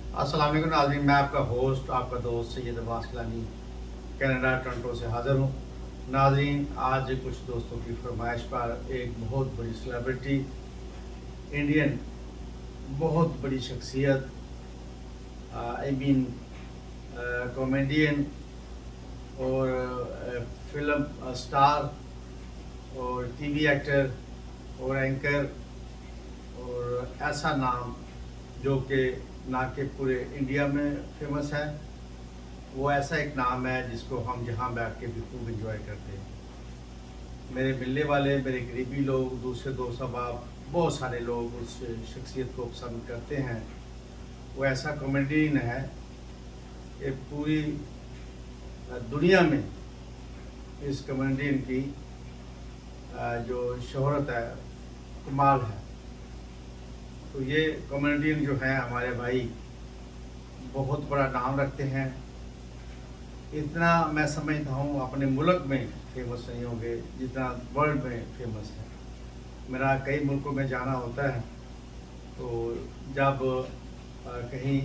अस्सलाम वालेकुम नाज़रीन, मैं आपका होस्ट आपका दोस्त सैयद अब्बास किलानी कनाडा टोरंटो से हाज़िर हूँ। नाज़रीन, आज कुछ दोस्तों की फरमाइश पर एक बहुत बड़ी सेलिब्रिटी, इंडियन बहुत बड़ी शख्सियत, आई मीन कॉमेडियन और फिल्म स्टार और टीवी एक्टर और एंकर और ऐसा नाम जो कि ना कि पूरे इंडिया में फेमस है, वो ऐसा एक नाम है जिसको हम जहाँ बैठ के भी खूब इंजॉय करते हैं। मेरे मिलने वाले, मेरे करीबी लोग, दूसरे दोस्त अहबाब, बहुत सारे लोग उस शख्सियत को पसंद करते हैं। वो ऐसा कॉमेडियन है कि पूरी दुनिया में इस कॉमेडियन की जो शोहरत है कमाल है। तो ये कॉमेडियन जो है हमारे भाई बहुत बड़ा नाम रखते हैं। इतना मैं समझता हूँ अपने मुल्क में फेमस नहीं होंगे जितना वर्ल्ड में फेमस है। मेरा कई मुल्कों में जाना होता है, तो जब कहीं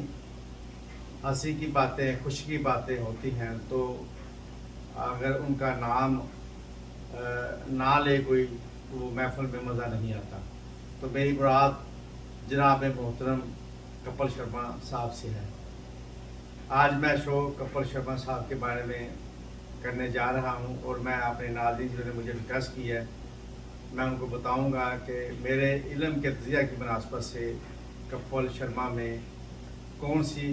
हंसी की बातें, खुशी की बातें होती हैं, तो अगर उनका नाम ना ले कोई, तो वो महफिल में मज़ा नहीं आता। तो मेरी मुराद जनाब मोहतरम कपिल शर्मा साहब से है। आज मैं शो कपिल शर्मा साहब के बारे में करने जा रहा हूं, और मैं अपने नाज़रीन जिन्होंने मुझे रिक्वेस्ट की है, मैं उनको बताऊंगा कि मेरे इल्म के तजिया की मुनासबत से कपिल शर्मा में कौन सी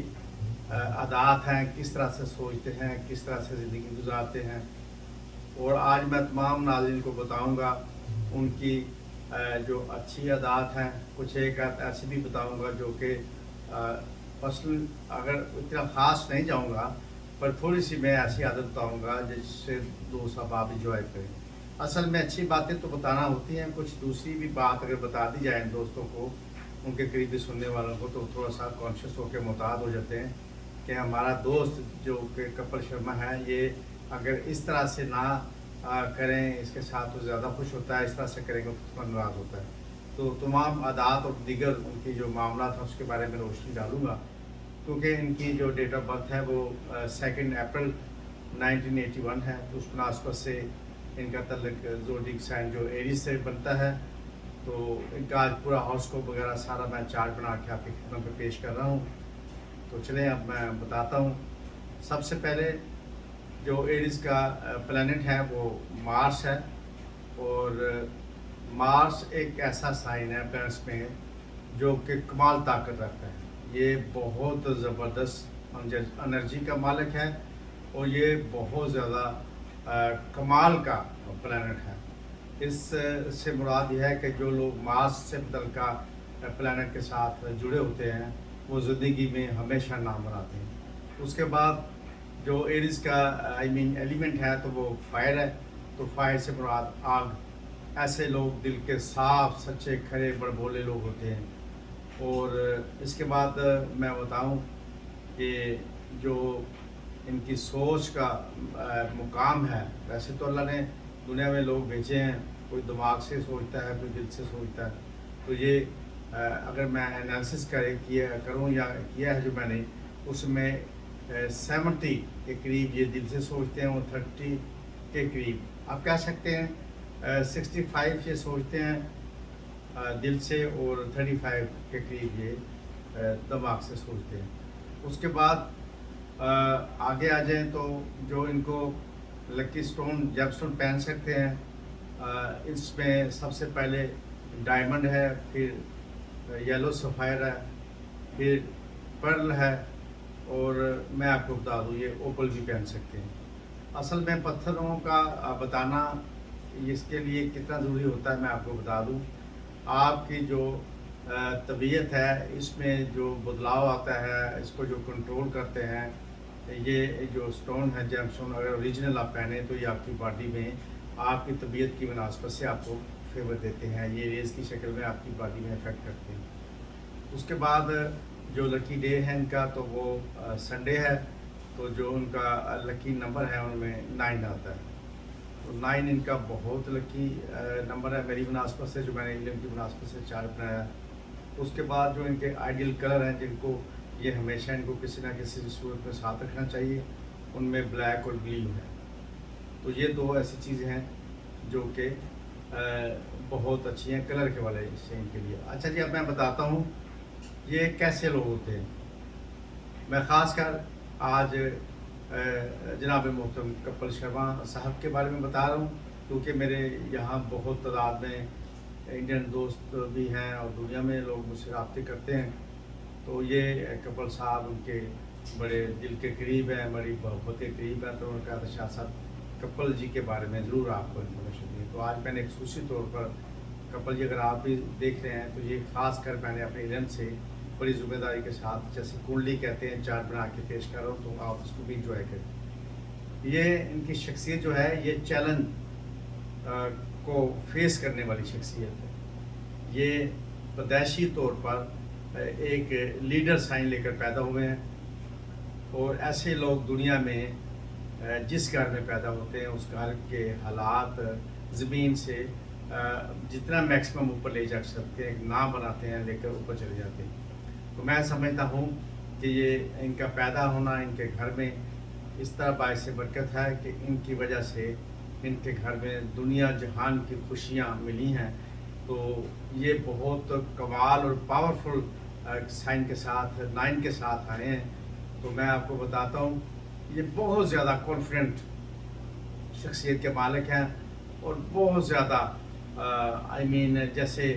आदात हैं, किस तरह से सोचते हैं, किस तरह से ज़िंदगी गुजारते हैं। और आज मैं तमाम नाज़रीन को बताऊंगा उनकी जो अच्छी आदात हैं। कुछ एक ऐसी भी बताऊंगा जो कि पर्सनल, अगर इतना ख़ास नहीं जाऊंगा, पर थोड़ी सी मैं ऐसी आदत बताऊंगा जिससे दोस्त आप इंजॉय करें। असल में अच्छी बातें तो बताना होती हैं, कुछ दूसरी भी बात अगर बता दी जाए दोस्तों को, उनके करीबी सुनने वालों को, तो थोड़ा सा कॉन्शियस होकर मुताद हो जाते हैं कि हमारा दोस्त जो कि कपिल शर्मा है, ये अगर इस तरह से ना करें इसके साथ तो ज़्यादा खुश होता है, इस तरह से करेंगे तो नाराज़ होता है। तो तमाम आदात और दीगर उनकी जो मामला था उसके बारे में रोशनी डालूँगा, क्योंकि इनकी जो डेट ऑफ बर्थ है वो 2 अप्रैल 1981 है। तो उस मुनासबत से इनका तल्लुक ज़ोडिक साइन जो एरीज से बनता है। तो इनका आज पूरा हॉरोस्कोप वगैरह सारा मैं चार्ट बना के आपकी खिदमत में पेश कर रहा हूँ। तो चलें अब मैं बताता हूँ। सबसे पहले जो एरीज का प्लैनेट है वो मार्स है, और मार्स एक ऐसा साइन है प्लैनेट्स में जो कि कमाल ताकत रखता है। ये बहुत ज़बरदस्त एनर्जी का मालिक है, और ये बहुत ज़्यादा कमाल का प्लैनेट है। इस से मुराद यह है कि जो लोग मार्स से मुतल्लिका प्लैनेट के साथ जुड़े होते हैं वो ज़िंदगी में हमेशा नाम बनाते हैं। उसके बाद जो एरीज का आई मीन एलिमेंट है तो वो फायर है। तो फायर से मुराद आग। ऐसे लोग दिल के साफ, सच्चे, खरे, बड़बोले लोग होते हैं। और इसके बाद मैं बताऊं कि जो इनकी सोच का मुकाम है, वैसे तो अल्लाह ने दुनिया में लोग भेजे हैं, कोई दिमाग से सोचता है, कोई दिल से सोचता है। तो ये अगर मैं एनालिसिस करूँ या किया है जो मैंने, उसमें 70 के करीब ये दिल से सोचते हैं, और 30 के करीब आप कह सकते हैं 65 ये सोचते हैं दिल से, और 35 के करीब ये दिमाग से सोचते हैं। उसके बाद आगे आ जाएं तो जो इनको लकी स्टोन, जेम स्टोन पहन सकते हैं। इसमें सबसे पहले डायमंड है, फिर येलो सफ़ायर है, फिर पर्ल है, और मैं आपको बता दूँ ये ओपल भी पहन सकते हैं। असल में पत्थरों का बताना इसके लिए कितना ज़रूरी होता है मैं आपको बता दूँ। आपकी जो तबीयत है इसमें जो बदलाव आता है, इसको जो कंट्रोल करते हैं, ये जो स्टोन है जेम स्टोन, अगर ओरिजिनल आप पहने तो ये आपकी बॉडी में आपकी तबीयत की मुनासबत से आपको फेवर देते हैं। ये रेज़ की शक्ल में आपकी बॉडी में इफ़ेक्ट करते हैं। उसके बाद जो लकी डे है इनका, तो वो संडे है। तो जो उनका लकी नंबर है उनमें 9 आता है। तो 9 इनका बहुत लकी नंबर है मेरी मुनासबत से, जो मैंने इल्म की मुनासबत से चार्ट बनाया। उसके बाद जो इनके आइडियल कलर हैं जिनको یہ ہمیشہ ان کو کسی نہ کسی صورت میں ساتھ رکھنا چاہیے. ان میں بلیک اور بلیو ہے. تو یہ دو ایسی چیزیں ہیں جو کہ بہت اچھی ہیں کلر کے والے سے ان کے لیے. اچھا جی، اب میں بتاتا ہوں یہ کیسے لوگ ہوتے ہیں. میں خاص کر آج جناب محترم کپل شرما صاحب کے بارے میں بتا رہا ہوں، کیونکہ میرے یہاں بہت تعداد میں انڈین دوست بھی ہیں اور دنیا میں لوگ مجھ سے رابطے کرتے ہیں. تو یہ کپل صاحب ان کے بڑے دل کے قریب ہیں، بڑی محبت کے قریب ہیں. تو انہوں نے کہا تھا شاہ صاحب کپل جی کے بارے میں ضرور آپ کو انفارمیشن دیں. تو آج میں نے خصوصی طور پر کپل جی، اگر آپ بھی دیکھ رہے ہیں تو یہ خاص کر میں نے اپنے علم سے بڑی ذمہ داری کے ساتھ، جیسے کنڈلی کہتے ہیں، چارٹ بنا کے پیش کر رہا ہوں، تو آپ اس کو بھی انجوائے کریں. یہ ان کی شخصیت جو ہے یہ چیلنج کو فیس کرنے والی شخصیت ہے. یہ پیدائشی طور پر ایک لیڈر سائن لے کر پیدا ہوئے ہیں، اور ایسے لوگ دنیا میں جس گھر میں پیدا ہوتے ہیں اس گھر کے حالات زمین سے جتنا میکسیمم اوپر لے جا سکتے ہیں نام بناتے ہیں، لے کر اوپر چلے جاتے ہیں. تو میں سمجھتا ہوں کہ یہ ان کا پیدا ہونا ان کے گھر میں اس طرح باعث برکت ہے کہ ان کی وجہ سے ان کے گھر میں دنیا جہان کی خوشیاں ملی ہیں. تو یہ بہت کمال اور پاورفل سائن کے ساتھ 9 کے ساتھ آئے ہیں. تو میں آپ کو بتاتا ہوں یہ بہت زیادہ کانفیڈنٹ شخصیت کے مالک ہیں، اور بہت زیادہ جیسے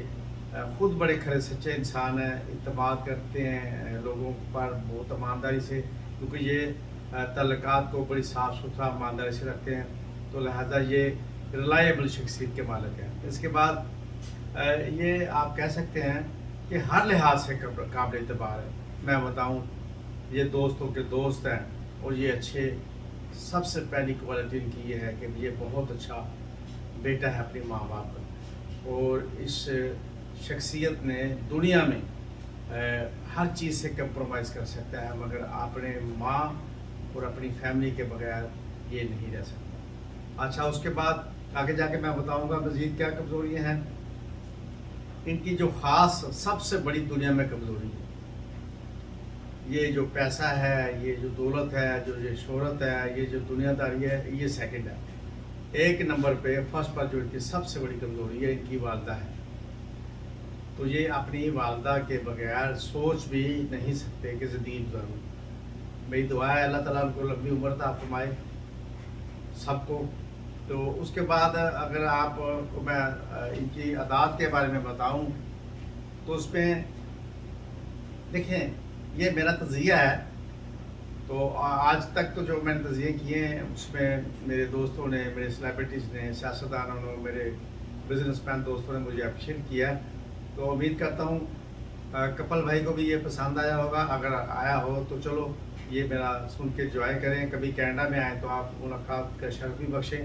خود بڑے کھرے سچے انسان ہیں، اعتماد کرتے ہیں لوگوں پر بہت ایمانداری سے، کیونکہ یہ تعلقات کو بڑی صاف ستھرا ایمانداری سے رکھتے ہیں. تو لہذا یہ ریلائبل شخصیت کے مالک ہیں. اس کے بعد یہ آپ کہہ سکتے ہیں کہ ہر لحاظ سے قابل اعتبار ہے. میں بتاؤں یہ دوستوں کے دوست ہیں، اور یہ اچھے، سب سے پہلی کوالٹی ان کی یہ ہے کہ یہ بہت اچھا بیٹا ہے اپنی ماں باپ کا. اور اس شخصیت نے دنیا میں ہر چیز سے کمپرومائز کر سکتا ہے، مگر اپنے ماں اور اپنی فیملی کے بغیر یہ نہیں رہ سکتا. اچھا، اس کے بعد آگے جا کے میں بتاؤں گا مزید کیا کمزوریاں ہیں ان کی. جو خاص سب سے بڑی دنیا میں کمزوری ہے یہ جو پیسہ ہے، یہ جو دولت ہے، جو یہ شہرت ہے، یہ جو دنیا داری ہے، یہ سیکنڈ ہے. ایک نمبر پہ فرسٹ پر جو ان کی سب سے بڑی کمزوری ہے ان کی والدہ ہے. تو یہ اپنی والدہ کے بغیر سوچ بھی نہیں سکتے کہ زندگی گزاروں. میری دعا ہے اللہ تعالیٰ ان کو لمبی عمر عطا فرمائے سب کو. تو اس کے بعد اگر آپ کو میں ان کی عادات کے بارے میں بتاؤں تو اس میں دیکھیں یہ میرا تجزیہ ہے. تو آج تک تو جو میں نے تجزیے کیے ہیں اس میں میرے دوستوں نے، میرے سیلیبریٹیز نے، سیاستدانوں نے، میرے بزنس مین دوستوں نے مجھے اپریشیٹ کیا. تو امید کرتا ہوں کپل بھائی کو بھی یہ پسند آیا ہوگا. اگر آیا ہو تو چلو یہ میرا سن کے انجوائے کریں. کبھی کینیڈا میں آئیں تو آپ ملاقات کا شرف بھی بخشیں.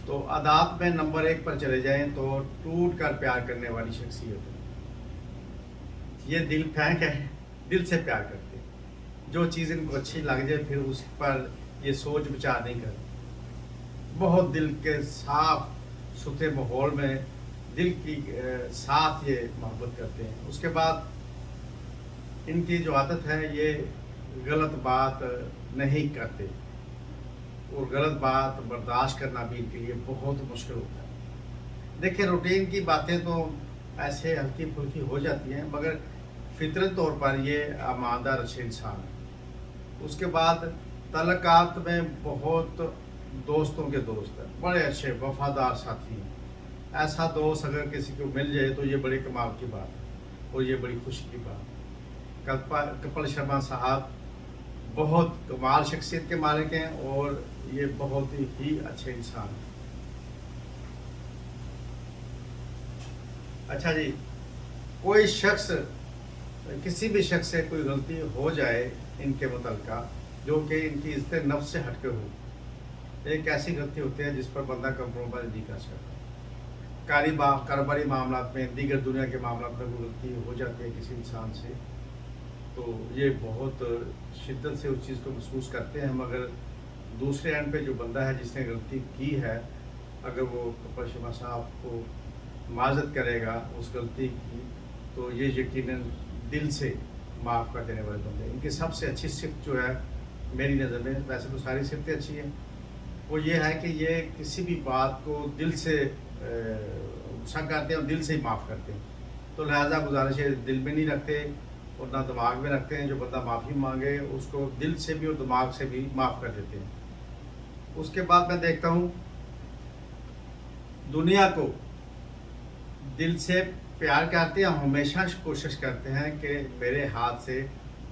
تو عادات میں نمبر 1 پر چلے جائیں تو ٹوٹ کر پیار کرنے والی شخصیت ہے. یہ دل پھینک ہے، دل سے پیار کرتے. جو چیز ان کو اچھی لگ جائے پھر اس پر یہ سوچ بچار نہیں کرتے. بہت دل کے صاف ستھرے ماحول میں دل کی ساتھ یہ محبت کرتے ہیں. اس کے بعد ان کی جو عادت ہے یہ غلط بات نہیں کرتے، اور غلط بات برداشت کرنا بھی ان کے لیے بہت مشکل ہوتا ہے. دیکھیں روٹین کی باتیں تو ایسے ہلکی پھلکی ہو جاتی ہیں، مگر فطرت طور پر یہ ایماندار اچھے انسان ہیں. اس کے بعد تعلقات میں بہت دوستوں کے دوست ہیں، بڑے اچھے وفادار ساتھی ہیں. ایسا دوست اگر کسی کو مل جائے تو یہ بڑے کمال کی بات ہے اور یہ بڑی خوشی کی بات ہے. کپل شرما صاحب بہت کمال شخصیت کے مالک ہیں اور یہ بہت ہی اچھے انسان ہیں. اچھا جی، کوئی شخص، کسی بھی شخص سے کوئی غلطی ہو جائے ان کے متعلقہ جو کہ ان کی عزت نفس سے ہٹ کے ہو، ایک ایسی غلطی ہوتی ہے جس پر بندہ کمپرومائز نہیں کر سکتا. کاروباری معاملات میں، دیگر دنیا کے معاملات میں کوئی غلطی ہو جاتی ہے کسی انسان سے تو یہ بہت شدت سے اس چیز کو محسوس کرتے ہیں. مگر دوسرے اینڈ پہ جو بندہ ہے جس نے غلطی کی ہے، اگر وہ کپل شرما صاحب کو معذرت کرے گا اس غلطی کی تو یہ یقیناً دل سے माफ़ कर देने वाले बंदे। इनकी सबसे अच्छी सिफ़्त जो है मेरी नज़र में, वैसे तो सारी सिफ़्तें अच्छी हैं, वो ये है कि ये किसी भी बात को दिल से गुस्सा करते हैं और दिल से ही माफ़ करते हैं। तो लिहाजा गुजारिश है, दिल में नहीं रखते और ना दिमाग में रखते हैं। जो बंदा माफ़ी मांगे उसको दिल से भी और दिमाग से भी माफ़ कर देते हैं। उसके बाद मैं देखता हूँ दुनिया को दिल से प्यार करते हैं, हमेशा कोशिश करते हैं कि मेरे हाथ से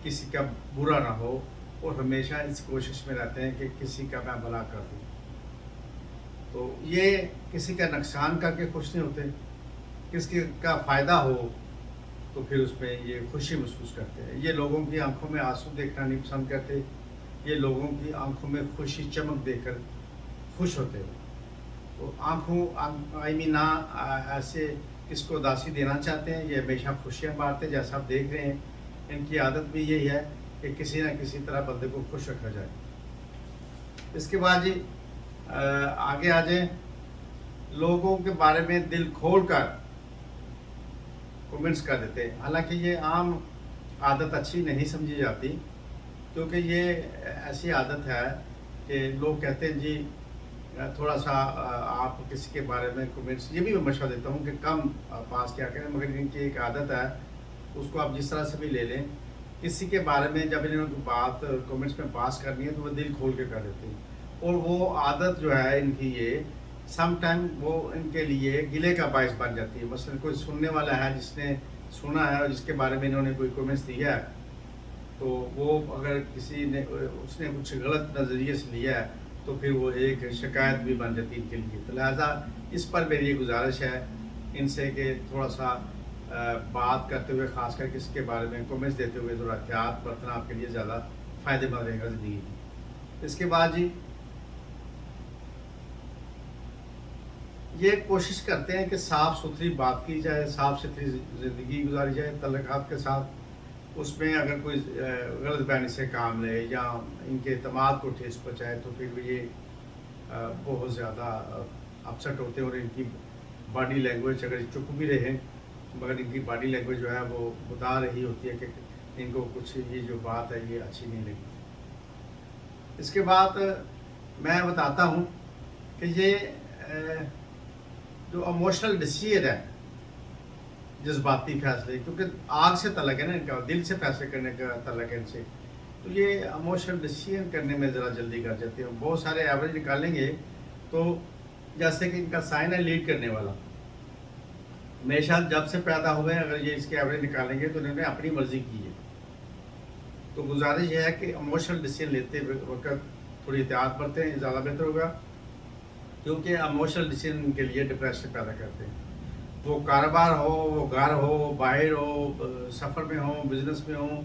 किसी का बुरा ना हो, और हमेशा इस कोशिश में रहते हैं कि किसी का मैं भला कर दूँ। तो ये किसी का नुकसान करके खुश नहीं होते, किसी का फ़ायदा हो तो फिर उसमें ये खुशी महसूस करते हैं। ये लोगों की आंखों में आंसू देखना नहीं पसंद करते, ये लोगों की आंखों में खुशी चमक देखकर खुश होते हैं। तो आई मीन ना ऐसे किसको उदासी देना चाहते हैं, ये हमेशा खुशियाँ बांटते हैं। जैसा आप देख रहे हैं, इनकी आदत भी यही है कि किसी न किसी तरह बंदे को खुश रखा जाए। इसके बाद जी आगे आ जाए, लोगों के बारे में दिल खोल कर कमेंट्स कर देते हैं। हालांकि ये आम आदत अच्छी नहीं समझी जाती, क्योंकि ये ऐसी आदत है कि लोग कहते हैं जी थोड़ा सा आप किसी के बारे में कमेंट्स, ये भी मैं मशवरा देता हूँ कि कम पास क्या करें, मगर इनकी एक आदत है, उसको आप जिस तरह से भी ले लें। किसी के बारे में जब इन्होंने कोई बात कमेंट्स में पास करनी है तो वो दिल खोल के कर देते हैं, और वो आदत जो है इनकी, ये सम टाइम वो इनके लिए गिले का बायस बन जाती है। मसलन कोई सुनने वाला है जिसने सुना है और जिसके बारे में इन्होंने कोई कमेंट्स दिया है, तो वो अगर किसी ने उसने कुछ गलत नज़रिए से लिया है तो फिर वो एक शिकायत भी बन जाती है इनके लिए। तो लिहाजा इस पर मेरी ये गुजारिश है इनसे कि थोड़ा सा बात करते हुए, ख़ास करके इसके बारे में कमेंट्स देते हुए थोड़ा एहतियात बरतना आपके लिए ज़्यादा फ़ायदेमंद रहेगा ज़िंदगी में। इसके बाद जी ये कोशिश करते हैं कि साफ़ सुथरी बात की जाए, साफ़ सुथरी ज़िंदगी गुजारी जाए तल्लुकात के साथ। उसमें अगर कोई गलत बयानी से काम ले या इनके एतमाद को ठेस पहुँचाए तो फिर ये बहुत ज़्यादा अपसेट होते हैं, और इनकी बॉडी लैंग्वेज अगर चुप भी रहे मगर इनकी बॉडी लैंग्वेज जो है वो बता रही होती है कि इनको कुछ ये जो बात है ये अच्छी नहीं लगी। इसके बाद मैं बताता हूँ कि ये जो इमोशनल डिसीजन है, जज्बाती फैसले, क्योंकि आग से तल्लक है ना इनका, दिल से फैसले करने का तल्लक है इनसे, तो ये इमोशनल डिसीजन करने में ज़रा जल्दी कर जाते हैं। बहुत सारे एवरेज निकालेंगे तो जैसे कि इनका साइन है लीड करने वाला, हमेशा जब से पैदा हुए अगर ये इसके एवरेज निकालेंगे तो इन्होंने अपनी मर्ज़ी की है। तो गुजारिश ये है कि इमोशनल डिसीजन लेते वक्त थोड़ी एहतियात बरतें, ज़्यादा बेहतर होगा, क्योंकि इमोशनल डिसीजन इनके लिए डिप्रेशन पैदा करते हैं। वो कारोबार हो, वो घर हो, बाहर हो, सफ़र में हो, बिज़नेस में हो,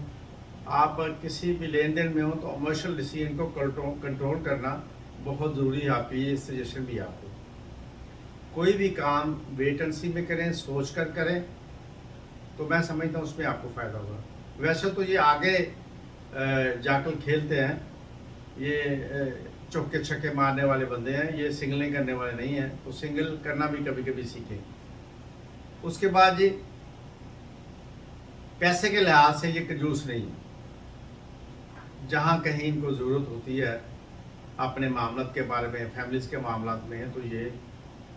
आप किसी भी लेन देन में हो, तो इमोशनल डिसीजन को कंट्रोल करना बहुत ज़रूरी है। आपके लिए सजेशन भी आपको, कोई भी काम वेट एंड सी में करें, सोच कर करें, तो मैं समझता हूँ उसमें आपको फ़ायदा होगा। वैसे तो ये आगे जाकर खेलते हैं, ये चौके छक्के मारने वाले बंदे हैं, ये सिंगलिंग करने वाले नहीं हैं, तो सिंगल करना भी कभी कभी सीखें। उसके बाद जी पैसे के लिहाज से ये कंजूस नहीं, जहाँ कहीं इनको ज़रूरत होती है अपने मामलत के बारे में, फैमिलीज़ के मामलात में है, तो ये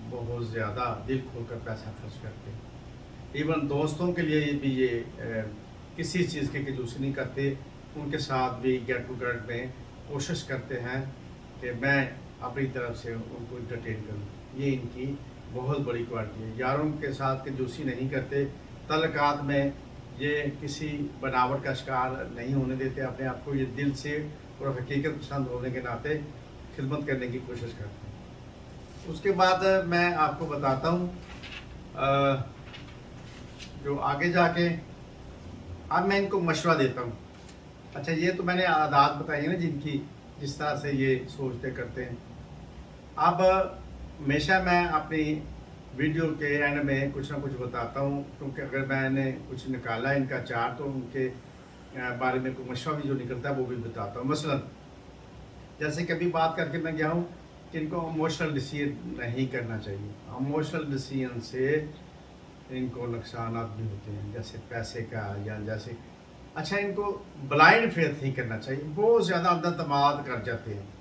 बहुत ज़्यादा दिल खोलकर पैसा खर्च करते हैं। इवन दोस्तों के लिए भी ये किसी चीज़ की कंजूसी नहीं करते, उनके साथ भी गेट टू गेट में कोशिश करते हैं कि मैं अपनी तरफ से उनको इंटरटेन करूँ। ये इनकी बहुत बड़ी क्वालिटी है। यारों के साथ कंजूसी नहीं करते, तल्लुकात में ये किसी बनावट का शिकार नहीं होने देते अपने आप को, ये दिल से और हकीकत पसंद होने के नाते खिदमत करने की कोशिश करते हैं। उसके बाद मैं आपको बताता हूँ जो आगे जाके अब मैं इनको मशवरा देता हूँ। अच्छा, ये तो मैंने आदत बताई है ना जिनकी, जिस तरह से ये सोचते करते हैं। अब हमेशा मैं अपनी वीडियो के एंड में कुछ ना कुछ बताता हूँ, क्योंकि अगर मैंने कुछ निकाला है इनका चार्ट तो उनके बारे में कोई मशवरा भी जो निकलता है वो भी बताता हूँ। मसलन जैसे कभी बात करके मैं गया हूँ कि इनको इमोशनल डिसीजन नहीं करना चाहिए। इमोशनल डिसीजन से इनको नुकसान भी होते हैं, जैसे पैसे का, या जैसे अच्छा, इनको ब्लाइंड फेथ नहीं करना चाहिए, बहुत ज़्यादा अंदर तमाद कर जाते हैं।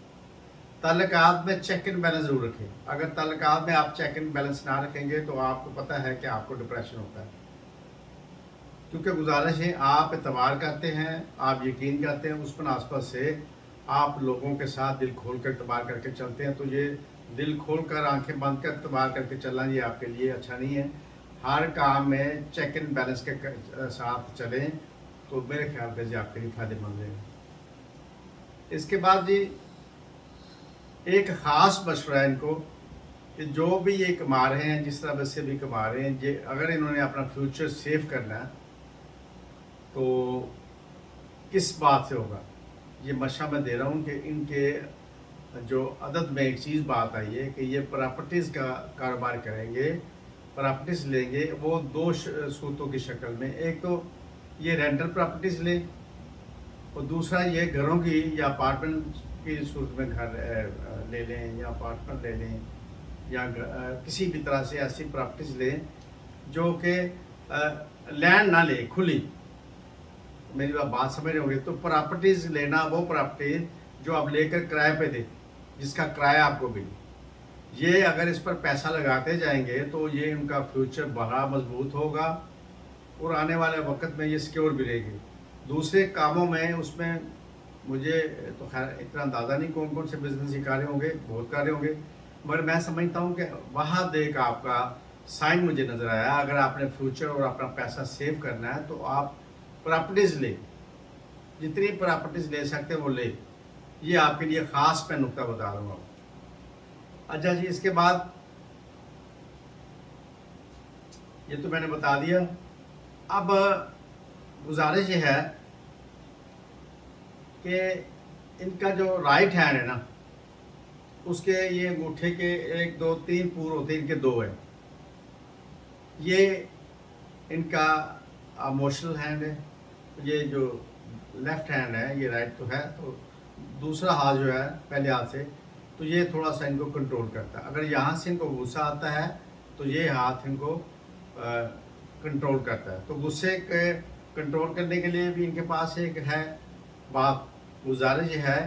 ताल्लुकात में चेक एंड बैलेंस ज़रूर रखें। अगर ताल्लुकात में आप चेक एंड बैलेंस ना रखेंगे तो आपको पता है कि आपको डिप्रेशन होता है। क्योंकि गुजारिश है, आप एतबार करते हैं, आप यकीन करते हैं, उस मुनासबत से आप लोगों के साथ दिल खोल कर एतबार करके चलते हैं, तो ये दिल खोल कर आँखें बंद कर एतबार करके चलना ये आपके लिए अच्छा नहीं है। हर काम में चेक एंड बैलेंस के साथ चलें तो मेरे ख्याल से जी आपके लिए फ़ायदेमंद है। इसके बाद जी एक ख़ास मशवरा है इनको कि जो भी ये कमा रहे हैं, जिस तरह से भी कमा रहे हैं, ये अगर इन्होंने अपना फ्यूचर सेव करना है तो किस बात से होगा, ये मशवरा मैं दे रहा हूँ कि इनके जो अदद में एक चीज़ बात आई है कि ये प्रॉपर्टीज़ का कारोबार करेंगे, प्रॉपर्टीज़ लेंगे, वो दो सूरतों की शक्ल में। एक तो ये रेंटल प्रॉपर्टीज़ लें और दूसरा ये घरों की या अपार्टमेंट की सूरत में घर ले लें या अपार्टमेंट ले लें या किसी भी तरह से ऐसी प्रॉपर्टीज़ लें जो कि लैंड ना ले, खुली। मेरी बात समझ रहे होंगे। तो प्रॉपर्टीज़ लेना, वो प्रॉपर्टी जो आप लेकर किराए पे दे, जिसका किराया आपको मिले, ये अगर इस पर पैसा लगाते जाएंगे तो ये उनका फ्यूचर बड़ा मजबूत होगा और आने वाले वक्त में ये सिक्योर भी रहेगी। दूसरे कामों में उसमें मुझे तो खैर इतना अंदाज़ा नहीं कौन कौन से बिजनेस ये कर रहे होंगे, बहुत कर रहे होंगे, मगर मैं समझता हूँ कि वहाँ देख आपका साइन मुझे नज़र आया। अगर आपने फ्यूचर और अपना पैसा सेव करना है तो आप प्रॉपर्टीज़ ले, जितनी प्रॉपर्टीज़ ले सकते हैं वो ले। ये आपके लिए ख़ास मैं नुक्ता बता रहा हूँ। अच्छा जी, इसके बाद ये तो मैंने बता दिया। अब गुजारिश ये है कि इनका जो राइट हैंड है ना, उसके ये अंगूठे के 1 2 3 पूर होते हैं, इनके 2 है। ये इनका इमोशनल हैंड है, ये जो लेफ्ट हैंड है, ये राइट तो है, तो दूसरा हाथ जो है पहले हाथ से, तो ये थोड़ा सा इनको कंट्रोल करता है। अगर यहाँ से इनको गुस्सा आता है तो ये हाथ इनको कंट्रोल करता है। तो गुस्से के कंट्रोल करने के लिए भी इनके पास एक है बात। गुजारिश ये है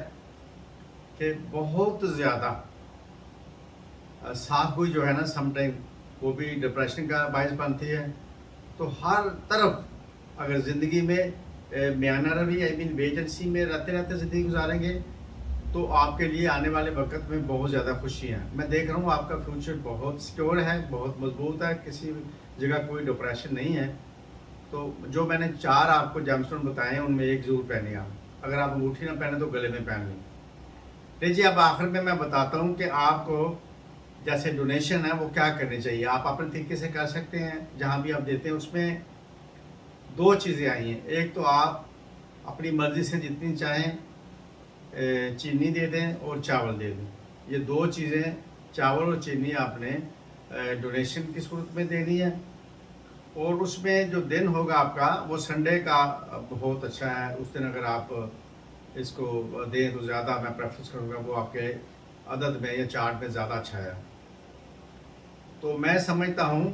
कि बहुत ज़्यादा साफ गोई जो है ना, समटाइम वो भी डिप्रेशन का बायस बनती है। तो हर तरफ अगर ज़िंदगी में म्याना रवि आई मीन वेजेंसी में रहते रहते ज़िंदगी गुजारेंगे तो आपके लिए आने वाले वक्त में बहुत ज़्यादा खुशी हैं। मैं देख रहा हूँ आपका फ्यूचर बहुत सिक्योर है, बहुत मजबूत है, किसी जगह कोई डिप्रेशन नहीं है। तो जो मैंने 4 आपको जेमस्टोन बताए हैं उनमें एक ज़रूर पहने आप। अगर आप अंगूठी ना पहने तो गले में पहन लें। लीजिए, अब आखिर में मैं बताता हूँ कि आपको जैसे डोनेशन है वो क्या करनी चाहिए। आप अपने तरीके से कर सकते हैं, जहाँ भी आप देते हैं उसमें 2 चीज़ें आई हैं। एक तो आप अपनी मर्ज़ी से जितनी चाहें चीनी दे दें और चावल दे दें। ये 2 चीज़ें, चावल और चीनी, आपने डोनेशन की सूरत में देनी है। और उसमें जो दिन होगा आपका वो संडे का बहुत अच्छा है। उस दिन अगर आप इसको दें तो ज़्यादा मैं प्रेफरेंस करूँगा, वो आपके अदद में या चार्ट में ज़्यादा अच्छा है। तो मैं समझता हूँ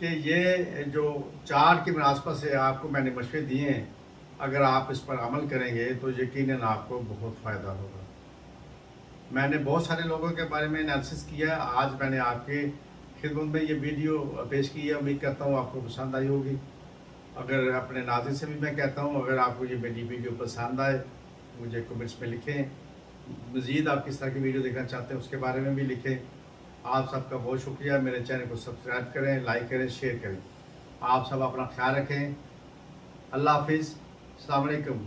कि ये जो चार्ट की मुनासबत से आपको मैंने मशवरे दिए हैं, अगर आप इस पर अमल करेंगे तो यकीनन आपको बहुत फ़ायदा होगा। मैंने बहुत सारे लोगों के बारे में एनालिसिस किया। आज मैंने आपके खिदमत में ये वीडियो पेश की है। उम्मीद करता हूँ आपको पसंद आई होगी। अगर अपने नाज़रीन से भी मैं कहता हूँ, अगर आपको ये मेरी वीडियो पसंद आए मुझे कमेंट्स में लिखें। मज़ीद आप किस तरह की वीडियो देखना चाहते हैं उसके बारे में भी लिखें। आप सबका बहुत शुक्रिया। मेरे चैनल को सब्सक्राइब करें, लाइक करें, शेयर करें। आप सब अपना ख्याल रखें। अल्लाह हाफिज़। अस्सलाम वालेकुम।